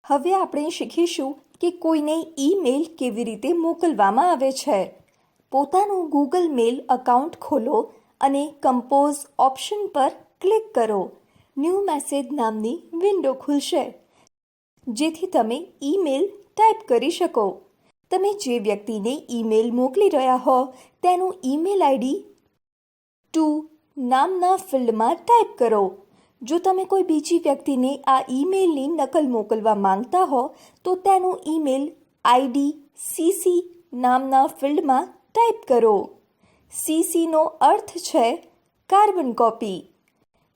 હવે આપણે શીખીશું કે કોઈને ઈમેલ કેવી રીતે મોકલવામાં આવે છે. પોતાનું ગૂગલ મેલ એકાઉન્ટ ખોલો અને કમ્પોઝ ઓપ્શન પર ક્લિક કરો. ન્યૂ મેસેજ નામની વિન્ડો ખુલશે, જેથી તમે ઈમેલ ટાઈપ કરી શકો. તમે જે વ્યક્તિને ઈમેલ મોકલી રહ્યા હો તેનું ઈમેલ આઈડી ટુ નામના ફિલ્ડમાં ટાઈપ કરો. જો તમે કોઈ બીજી વ્યક્તિને આ ઈમેલની નકલ મોકલવા માંગતા હો તો તેનું ઈમેલ આઈડી સીસી નામના ફિલ્ડમાં ટાઈપ કરો. સીસીનો અર્થ છે કાર્બન કોપી.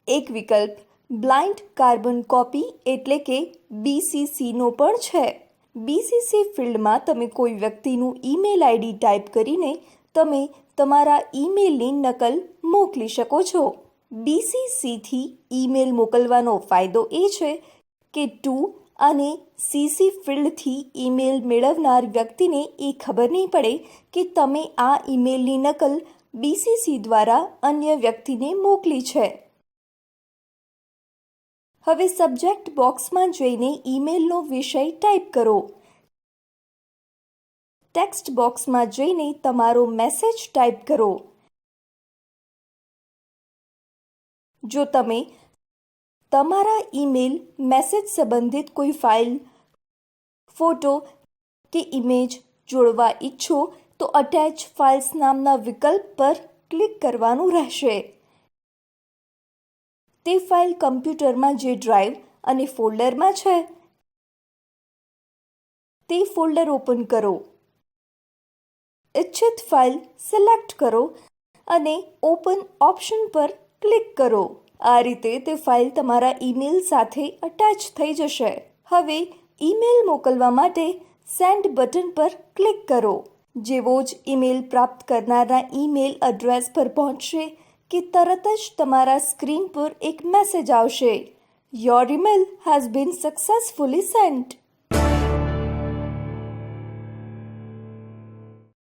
એક વિકલ્પ બ્લાઇન્ડ કાર્બન કોપી એટલે કે BCCનો પણ છે. BCC ફિલ્ડમાં તમે કોઈ વ્યક્તિનું ઈમેલ આઈડી ટાઈપ કરીને તમે તમારા ઈમેલની નકલ મોકલી શકો છો. BCCથી ઈમેલ મોકલવાનો ફાયદો એ છે કે ટુ અને CC ફિલ્ડથી ઈમેલ મેળવનાર વ્યક્તિને એ ખબર નહીં પડે કે તમે આ ઈમેલની નકલ BCC દ્વારા અન્ય વ્યક્તિને મોકલી છે. હવે સબ્જેક્ટ બોક્સમાં જઈને ઈમેલનો વિષય ટાઈપ કરો. ટેક્સ્ટ બોક્સમાં જઈને તમારો મેસેજ ટાઈપ કરો. જો તમે તમારા ઈમેલ મેસેજ સંબંધિત કોઈ ફાઇલ, ફોટો કે ઇમેજ જોડવા ઈચ્છો તો અટેચ ફાઇલ્સ નામના વિકલ્પ પર ક્લિક કરવાનું રહેશે. તે ફાઇલ કમ્પ્યુટરમાં જે ડ્રાઈવ અને ફોલ્ડરમાં છે તે ફોલ્ડર ઓપન કરો. ઇચ્છિત ફાઇલ સિલેક્ટ કરો અને ઓપન ઓપ્શન પર ક્લિક કરો. આ રીતે તે ફાઇલ તમારા ઈમેલ સાથે અટેચ થઈ જશે. હવે ઈમેલ મોકલવા માટે સેન્ડ બટન પર ક્લિક કરો. જેવો જ ઈમેલ પ્રાપ્ત કરનારના ઈમેલ એડ્રેસ પર પહોંચશે કે તરત જ તમારા સ્ક્રીન પર એક મેસેજ આવશે. Your email has been successfully Saint.